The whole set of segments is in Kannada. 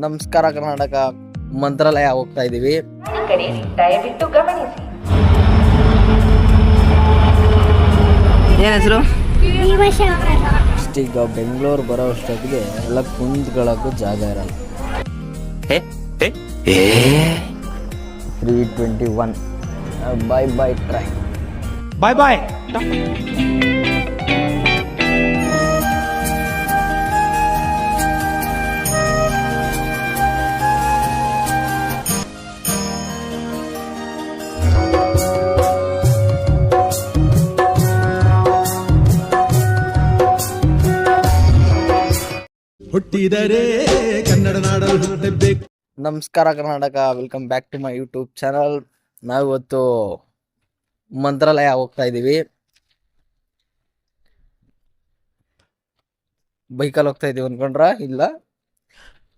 ನಮಸ್ಕಾರ ಕರ್ನಾಟಕ ಮಂತ್ರಾಲಯ ಹೋಗ್ತಾ ಇದೀವಿ. ದಯವಿಟ್ಟು ಗಮನಿಸಿ. ಏನ್ ಹೆಸರು? ಈಗ ಬೆಂಗಳೂರು ಬರೋ ಅಷ್ಟೊತ್ತಿಗೆ ಎಲ್ಲ ಕುಂತ್ಕೊಳ್ಳೋಕ್ಕೂ ಜಾಗ ಇರಲ್ಲ. 321 ಬೈ ಟ್ರೈನ್. ಬಾಯ್. ಹುಟ್ಟಿದರೆ ಕನ್ನಡ ನಾಡಲು ಹುಟ್ಟಬೇಕು. ನಮಸ್ಕಾರ Karnataka, welcome back to my YouTube channel. ನಾವಿವತ್ತು ಮಂತ್ರಾಲಯ ಹೋಗ್ತಾ ಇದ್ದೀವಿ. ಬೈಕಲ್ಲಿ ಹೋಗ್ತಾ ಇದೀವಿ ಅನ್ಕೊಂಡ್ರ? ಇಲ್ಲ,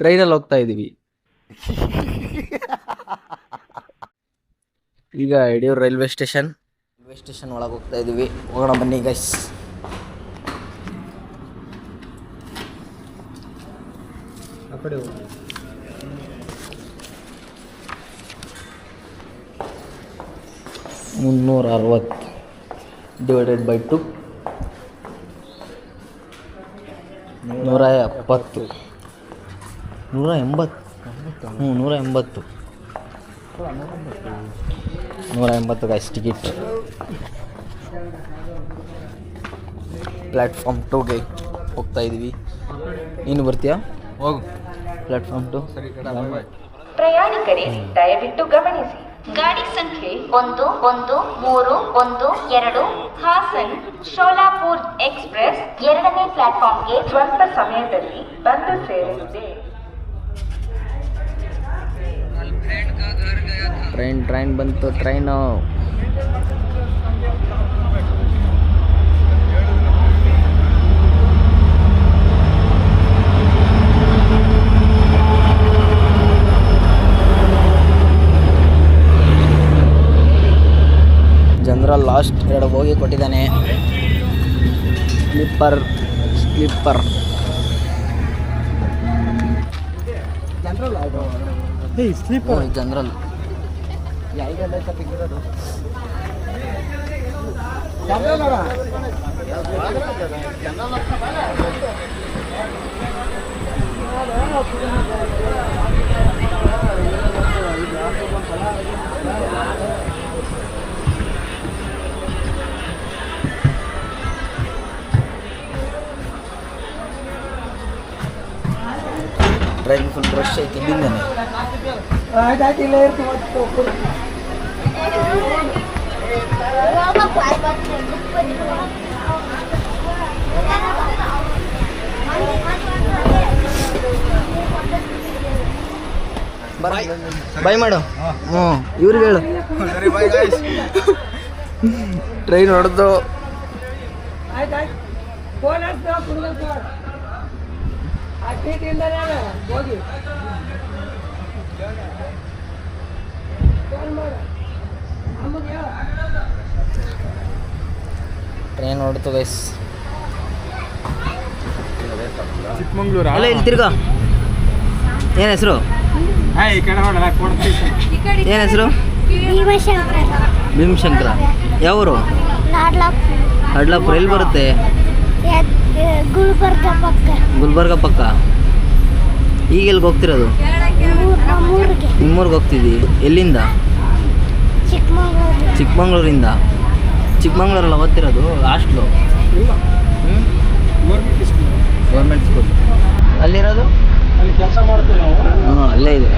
ಟ್ರೈನಲ್ಲಿ ಹೋಗ್ತಾ ಇದ್ದೀವಿ. ಈಗ ಯಡಿಯೂರು ರೈಲ್ವೆ ಸ್ಟೇಷನ್ ಒಳಗೆ ಹೋಗ್ತಾ ಇದ್ದೀವಿ. ಹೋಗೋಣ ಬನ್ನಿ ಗೈಸ್. ಆ ಕಡೆ ಹೋಗಿ 360 divided by 2 170 180 guys ticket. Platform 2ಗೆ ಹೋಗ್ತಾ ಇದ್ದೀವಿ. ನೀನು ಬರ್ತೀಯಾ? ಹೋಗು ಪ್ಲ್ಯಾಟ್ಫಾರ್ಮ್ 2. ಪ್ರಯಾಣಿಕರೇ ದಯವಿಟ್ಟು ಗಮನಿಸಿ. ಗಾಡಿ ಸಂಖ್ಯೆ 1132 ಹಾಸನ್ ಶೋಲಾಪುರ್ ಎಕ್ಸ್ಪ್ರೆಸ್ 2ನೇ ಪ್ಲಾಟ್ಫಾರ್ಮ್ಗೆ ಸ್ವಲ್ಪ ಸಮಯದಲ್ಲಿ ಬಂದು ಸೇರಲಿದೆ. ಟ್ರೈನ್ ಬಂತು. ಟ್ರೈನು ಜನರಲ್ ಲಾಸ್ಟ್ 2 ಹೋಗಿ ಕೊಟ್ಟಿದ್ದಾನೆ. Sleeper general. Train full rush ಐತಿ. ಇಲ್ಲಿಂದಾನೆ ಬಾಯ್ ಮಾಡು. ಇವ್ರಿಗೆ ಹೇಳು. ಟ್ರೈನ್ ಹೊಡೆದು ಟ್ರೈನ್ ಹೊಡ್ತು ಗೈಸ್. ಚಿಕ್ಕಮಂಗ್ಳೂರು ಅಲ್ಲ ಇಲ್ಲಿ ತಿರ್ಗ. ಏನ್ ಹೆಸರು? ಏನ್ ಹೆಸರು? ಭೀಮಶಂಕರ. ಯಾವೂರು? ಹಡ್ಲಾಪುರ. ಎಲ್ಲಿ ಬರುತ್ತೆ? ಗುಲ್ಬರ್ಗ ಪಕ್ಕ. ಈಗ ಎಲ್ಲಿಗೆ ಹೋಗ್ತಿರೋದು? ನಿಮ್ಮೂರ್ಗೆ ಹೋಗ್ತಿದ್ದಿ. ಎಲ್ಲಿಂದ? ಚಿಕ್ಕಮಂಗ್ಳೂರಿಂದ. ಚಿಕ್ಕಮಂಗ್ಳೂರಲ್ಲಿ ಓದ್ತಿರೋದು? ಹಾಸ್ಟ್ಲು? Government school. ಅಲ್ಲಿರೋದು? ಅಲ್ಲಿ ಕೆಲಸ ಮಾಡ್ತೀವಿ ನಾವು. ಅಲ್ಲೇ ಇದೆ.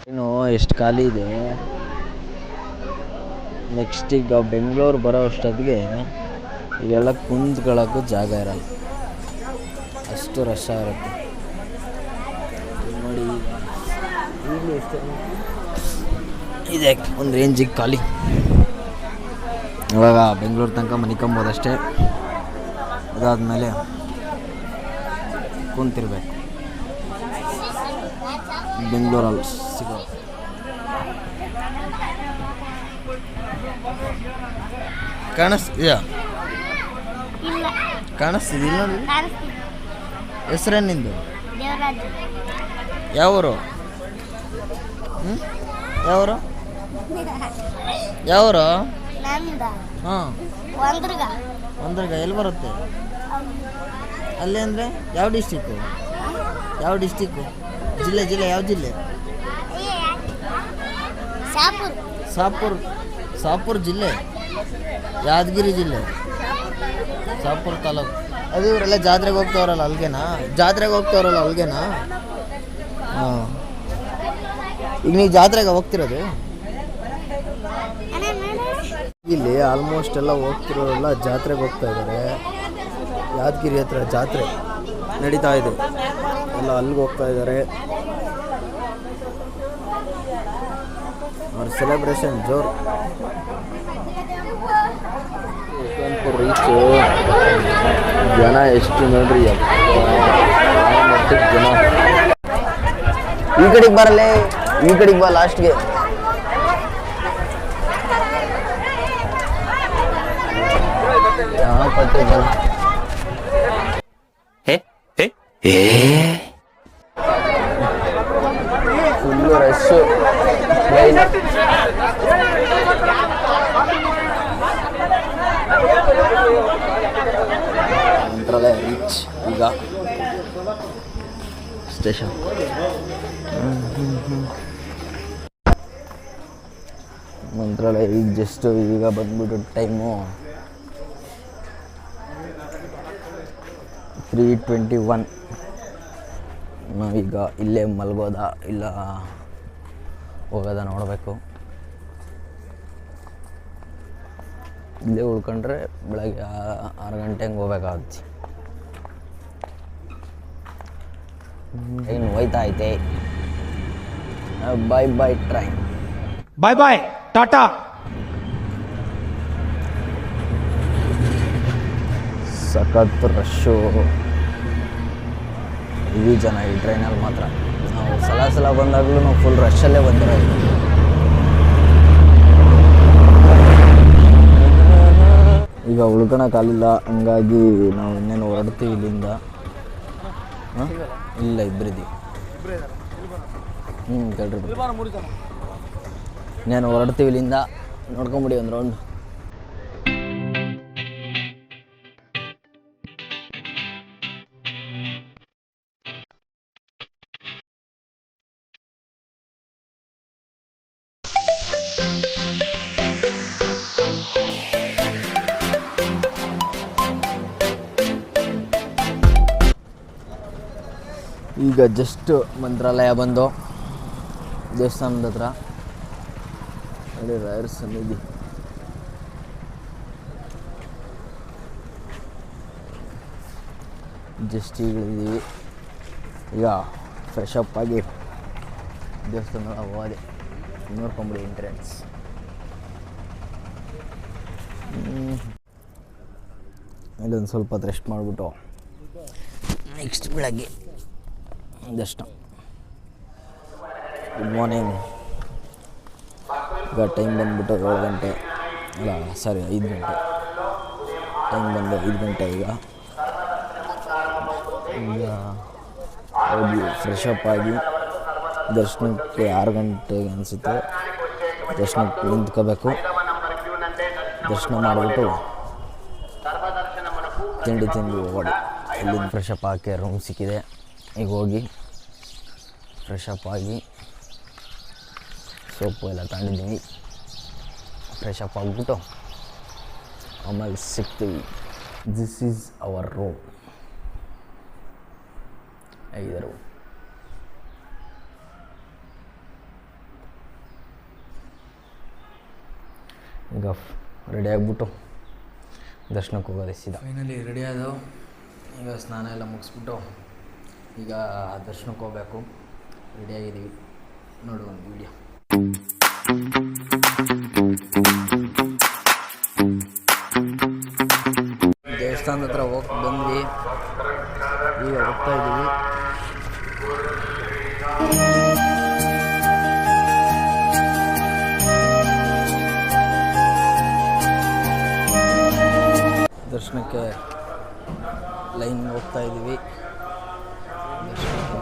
ಇನ್ನು ಎಷ್ಟು ಖಾಲಿ ಇದೆ. ನೆಕ್ಸ್ಟ್ ಈಗ ಬೆಂಗಳೂರು ಬರೋ ಅಷ್ಟೊತ್ತಿಗೆ ಇವೆಲ್ಲ ಕುಂತ್ಕೊಳ್ಳೋಕ್ಕೂ ಜಾಗ ಇರಲ್ಲ, ಅಷ್ಟು ರಶ್ ಆಗಿರುತ್ತೆ ನೋಡಿ. ಈಗಲೂ ಎಷ್ಟು ಇದೆ, ಒಂದು ರೇಂಜಿಗೆ ಖಾಲಿ. ಇವಾಗ ಬೆಂಗಳೂರು ತನಕ ಮನಿಕೊಂಬೋದಷ್ಟೇ. ಅದಾದಮೇಲೆ ಕುಂತಿರ್ಬೇಕು ಬೆಂಗಳೂರಲ್ಲಿ ಸಿಗೋ ಕಾಣಿಸ್ತಿದ್ಯಾ? ಕಾಣಿಸ್ತಿದಿಲ್ಲ? ಹೆಸರೇನು ನಿಂದು? ಯಾವೂರು? ಯಾವೂರು? ಯಾವೂರು? ಹಾಂ, ಒಂದ್ರಗ ಎಲ್ಲಿ ಬರುತ್ತೆ? ಅಲ್ಲಿ ಅಂದರೆ ಯಾವ ಡಿಸ್ಟಿಕ್ಕು? ಯಾವ ಡಿಸ್ಟಿಕ್ಕು? ಜಿಲ್ಲೆ ಯಾವ ಜಿಲ್ಲೆ? ಸಾಪುರ್ ಜಿಲ್ಲೆ, ಯಾದಗಿರಿ ಜಿಲ್ಲೆ, ಸಾಪುರ್ ತಾಲೂಕು. ಅದು ಇವರೆಲ್ಲ ಜಾತ್ರೆಗೆ ಹೋಗ್ತಾವ್ರಲ್ಲ ಅಲ್ಗೆನಾ? ಹಾಂ, ಈಗ ನೀವು ಜಾತ್ರೆಗೆ ಹೋಗ್ತಿರೋದು? ಇಲ್ಲಿ ಆಲ್ಮೋಸ್ಟ್ ಎಲ್ಲ ಹೋಗ್ತಿರೋರೆಲ್ಲ ಜಾತ್ರೆಗೆ ಹೋಗ್ತಾ ಇದ್ದಾರೆ. ಯಾದಗಿರಿ ಹತ್ರ ಜಾತ್ರೆ ನಡೀತಾ ಇದೆ, ಎಲ್ಲ ಅಲ್ಲಿಗೆ ಹೋಗ್ತಾ ಇದ್ದಾರೆ. ಅವ್ರ ಸೆಲೆಬ್ರೇಷನ್ ಜೋರು. ರೀಚು ಜನ ಎಷ್ಟು ನೋಡ್ರಿ, ಜನ. ಈ ಕಡೆಗೆ ಬರಲ್ಲೇ, ಈ ಕಡೆಗೆ ಬಾ ಲಾಸ್ಟ್ಗೆ. ಜನ ಫುಲ್ಲು ರಶ್ಶು. ಮಂತ್ರಾಲಯ ರೀಚ್ ಈಗ ಸ್ಟೇಷನ್. ಮಂತ್ರಾಲಯ ಈಗ ಜಸ್ಟ್ ಈಗ ಬಂದ್ಬಿಟ್ಟು ಟೈಮು 3:21. ನಾವೀಗ ಇಲ್ಲೇ ಮಲ್ಗೋದಾ ಇಲ್ಲ ಹೋಗೋದ ನೋಡಬೇಕು. ಇಲ್ಲೇ ಉಳ್ಕೊಂಡ್ರೆ ಬೆಳಗ್ಗೆ 6 ಗಂಟೆ ಹಂಗೆ ಹೋಗ್ಬೇಕಾಗುತ್ತೆ. ಟ್ರೈನ್ ಹೋಯ್ತಾ ಐತೆ. ಬಾಯ್ ಟ್ರೈನ್. ಬಾಯ್ ಟಾಟಾ. ಸಖತ್ ರಶ್ಶು, ಈ ಜನ ಈ ಟ್ರೈನಲ್ಲಿ ಮಾತ್ರ. ನಾವು ಸಲ ಬಂದಾಗಲೂ ನಾವು ಫುಲ್ ರಶ್ಶಲ್ಲೇ ಬಂದಿರೋದು. ಈಗ ಉಳ್ಕೊಳಕ್ಕಾಗಲಿಲ್ಲ, ಹಂಗಾಗಿ ನಾವು ಇನ್ನೇನು ಹೊರಡ್ತೀವಿ ಇಲ್ಲಿಂದ. ಇಲ್ಲ, ಇಬ್ಬರಿದ್ದೀವಿ. ಕೇಳ್ರಿ, ಇನ್ನೇನು ಹೊರಡ್ತೀವಿ ಇಲ್ಲಿಂದ. ನೋಡ್ಕೊಂಬಿಡಿ ಒಂದು ರೌಂಡ್. ಈಗ ಜಸ್ಟ್ ಮಂತ್ರಾಲಯ ಬಂದು ದೇವಸ್ಥಾನದ ಹತ್ರ ಅಲ್ಲಿ ರಾಯರ ಸನ್ನಿಧಿ. ಜಸ್ಟ್ ಈಗ ಇಳಿದೀವಿ. ಈಗ ಫ್ರೆಶ್ ಅಪ್ ಆಗಿ ದೇವಸ್ಥಾನ ಹೋದೆ. ನೋಡ್ಕೊಂಬಿಡಿ ಎಂಟ್ರೆನ್ಸ್. ಇಲ್ಲೊಂದು ಸ್ವಲ್ಪ ಹೊತ್ತು ರೆಸ್ಟ್ ಮಾಡಿಬಿಟ್ಟು ನೆಕ್ಸ್ಟ್ ಬೆಳಗ್ಗೆ ದರ್ಶನ. Good morning. ಈಗ ಟೈಮ್ ಬಂದುಬಿಟ್ಟು 7 ಗಂಟೆ, ಇಲ್ಲ 5 ಗಂಟೆ. ಟೈಮ್ ಬಂದು 5 ಗಂಟೆ. ಈಗ ಹೋಗಿ ಫ್ರೆಶ್ ಅಪ್ ಆಗಿ ದರ್ಶನಕ್ಕೆ 6 ಗಂಟೆಗೆ ಅನಿಸುತ್ತೆ ದರ್ಶನಕ್ಕೆ ನಿಂತ್ಕೋಬೇಕು. ದರ್ಶನ ಮಾಡಿಬಿಟ್ಟು ತಿಂಡಿ ಹೋಗೋದು. ಇಲ್ಲಿಂದ ಫ್ರೆಶ್ ಅಪ್ ಹಾಕಿ ರೂಮ್ ಸಿಕ್ಕಿದೆ. ಈಗ ಹೋಗಿ ಫ್ರೆಶ್ ಅಪ್ ಆಗಿ ಸೋಪು ಎಲ್ಲ ತಗೊಂಡಿದ್ದೀವಿ. ಫ್ರೆಶ್ ಅಪ್ ಆಗಿಬಿಟ್ಟು ಆಮೇಲೆ ಸಿಗ್ತೀವಿ. This is our room. ಹೇಗಿದೆ ರೂಮ್? ಈಗ ರೆಡಿ ಆಗಿಬಿಟ್ಟು ದರ್ಶನಕ್ಕೆ ಹೋಗೋದೆ ಸೀದಾ. ಫೈನಲಿ ರೆಡಿ ಆದವು. ಈಗ ಸ್ನಾನ ಎಲ್ಲ ಮುಗಿಸ್ಬಿಟ್ಟು ಈಗ ದರ್ಶನಕ್ಕೆ ಹೋಗಬೇಕು. ರೆಡಿಯಾಗಿದ್ದೀವಿ. ನೋಡು ಒಂದು ವಿಡಿಯೋ. ದೇವಸ್ಥಾನದ ಹತ್ರ ಹೋಗಿ ಬಂದ್ವಿ. ಈಗ ಹೋಗ್ತಾ ಇದ್ದೀವಿ. ಹೋಗ್ತಾ ಇದ್ದೀವಿ ದರ್ಶನಕ್ಕೆ.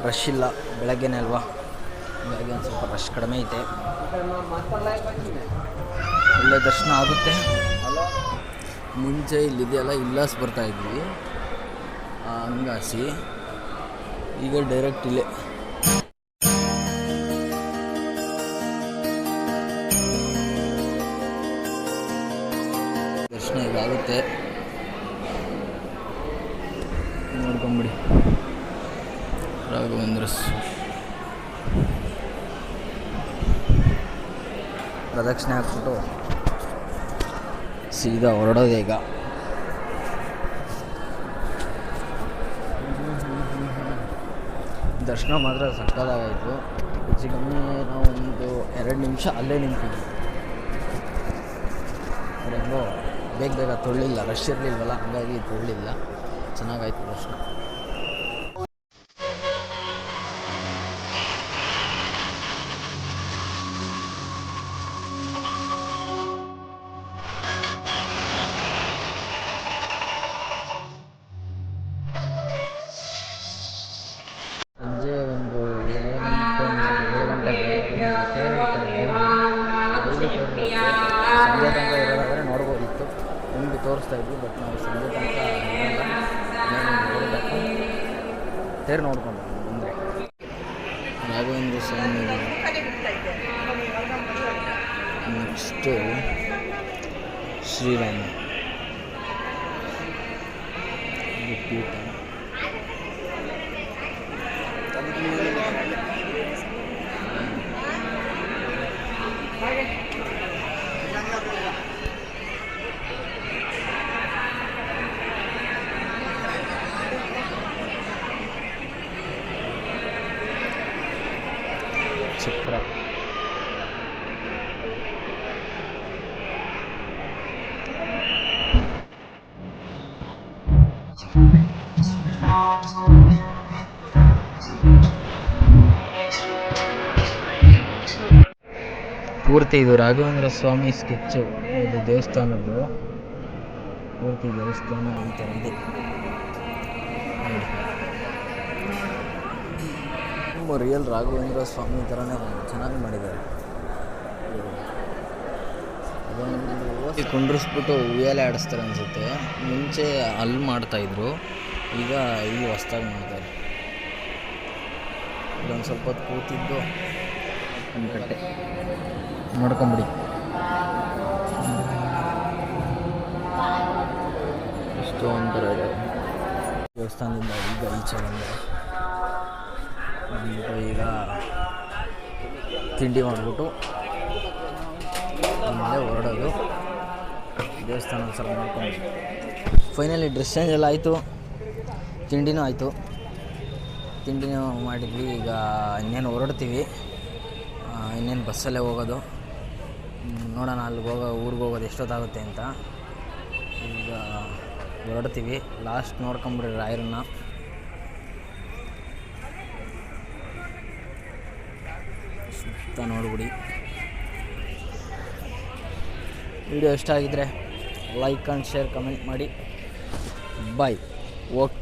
ರಶ್ ಇಲ್ಲ, ಬೆಳಗ್ಗೆನೇ ಅಲ್ವಾ, ಬೆಳಗ್ಗೆ ಒಂದು ಸ್ವಲ್ಪ ರಶ್ ಕಡಿಮೆ ಐತೆ, ಒಳ್ಳೆ ದರ್ಶನ ಆಗುತ್ತೆ. ಮುಂಚೆ ಇಲ್ಲಿದೆಯಲ್ಲ ಇಲ್ಲಾಸ್ ಬರ್ತಾಯಿದ್ವಿ ಹಂಗಾಸಿ, ಈಗ ಡೈರೆಕ್ಟ್ ಇಲ್ಲೇ. ದರ್ಶನ ಈಗ ಆಗುತ್ತೆ, ನೋಡ್ಕೊಂಬಿಡಿ. ರಾಘವೇಂದ್ರ ಪ್ರದಕ್ಷಿಣೆ ಹಾಕ್ಬಿಟ್ಟು ಸೀದಾ ಹೊರಡೋದೆ ಈಗ. ದರ್ಶನ ಮಾತ್ರ ಸಕ್ಕತ್ತಾಗಾಯಿತು. ಹೆಚ್ಚು ಕಮ್ಮಿ ನಾವು ಒಂದು 2 ನಿಮಿಷ ಅಲ್ಲೇ ನಿಂತಿದ್ವಿ. ಹೆಂಗೋ ಬೇಗ ತೊಳ್ಳಿಲ್ಲ, ರಶ್ ಇರಲಿಲ್ವಲ್ಲ, ಹಂಗಾಗಿ ತೊಳ್ಳಿಲ್ಲ. ಚೆನ್ನಾಗಾಯ್ತು ದರ್ಶನ. ಸಂಜೆ ಒಂದು 7 ಗಂಟೆಗೆ ಸಂಜೆ ತನಕ ಇರೋದಾದರೆ ನೋಡ್ಬೋದಿತ್ತು. ನಿಮಗೆ ತೋರಿಸ್ತಾ ಇದ್ವಿ, ಬಟ್ ನಾವು ಸಂಜೆ ತನಕ ನೋಡಬೇಕು. ತೇರು ನೋಡ್ಕೊಂಡು ಅಂದರೆ ರಾಘವೇಂದ್ರ ಸ್ವಾಮಿ. ನೆಕ್ಸ್ಟು ಶ್ರೀರಾಮ ಪೀಠ. ಚಿತ್ರ ಪೂರ್ತಿ ಇದು ರಾಘವೇಂದ್ರ ಸ್ವಾಮಿ ಸ್ಕೆಚ್ಚು. ಇದು ದೇವಸ್ಥಾನದ್ದು ಪೂರ್ತಿ ದೇವಸ್ಥಾನ ಈ ಥರ ಇದೆ. ತುಂಬ ರಿಯಲ್ ರಾಘವೇಂದ್ರ ಸ್ವಾಮಿ ಥರನೇ ಚೆನ್ನಾಗಿ ಮಾಡಿದ್ದಾರೆ. ಅದೊಂದು ಕುಂಡ್ರಿಸ್ಬಿಟ್ಟು ಉಯ್ಯಾಲೆ ಆಡಿಸ್ತಾರೆ ಅನಿಸುತ್ತೆ. ಮುಂಚೆ ಅಲ್ಲಿ ಮಾಡ್ತಾಯಿದ್ರು, ಈಗ ಇಲ್ಲಿ ಹೊಸ್ದಾಗಿ ಮಾಡ್ತಾರೆ. ಇದೊಂದು ಸ್ವಲ್ಪ ಹೊತ್ತು ಕೂತಿದ್ದು ಒಂದು ಕಟ್ಟೆ ನೋಡ್ಕೊಂಬಿಡಿ. ಇಷ್ಟು ಒಂಥರ ಇದೆ ದೇವಸ್ಥಾನದಿಂದ. ಈಗ ಈಚೆ ಬಂದ್ಬಿಟ್ಟು ಈಗ ತಿಂಡಿ ಮಾಡಿಬಿಟ್ಟು ಆಮೇಲೆ ಹೊರಡೋದು. ದೇವಸ್ಥಾನ ಸ್ವಲ್ಪ ನೋಡ್ಕೊಂಡು ಫೈನಲಿ ಡ್ರೆಸ್ ಚೇಂಜ್ ಎಲ್ಲ ಆಯಿತು, ತಿಂಡಿನೂ ಆಯಿತು. ತಿಂಡಿನೂ ಮಾಡಿದ್ವಿ. ಈಗ ಇನ್ನೇನು ಹೊರಡ್ತೀವಿ, ಇನ್ನೇನು ಬಸ್ಸಲ್ಲೇ ಹೋಗೋದು. ನೋಡೋಣ ಅಲ್ಲಿಗೆ ಊರಿಗೆ ಹೋಗೋದು ಎಷ್ಟೊತ್ತಾಗುತ್ತೆ ಅಂತ. ಈಗ ಹೊರಡ್ತೀವಿ. ಲಾಸ್ಟ್ ನೋಡ್ಕೊಂಬಿಡ್ರಿ ರಾಯರನ್ನ. ಸುತ್ತ ನೋಡ್ಬಿಡಿ. ವಿಡಿಯೋ ಇಷ್ಟ ಆಗಿದ್ದರೆ ಲೈಕ್ ಆ್ಯಂಡ್ ಶೇರ್ ಕಮೆಂಟ್ ಮಾಡಿ. ಬಾಯ್. ಓಕೆ.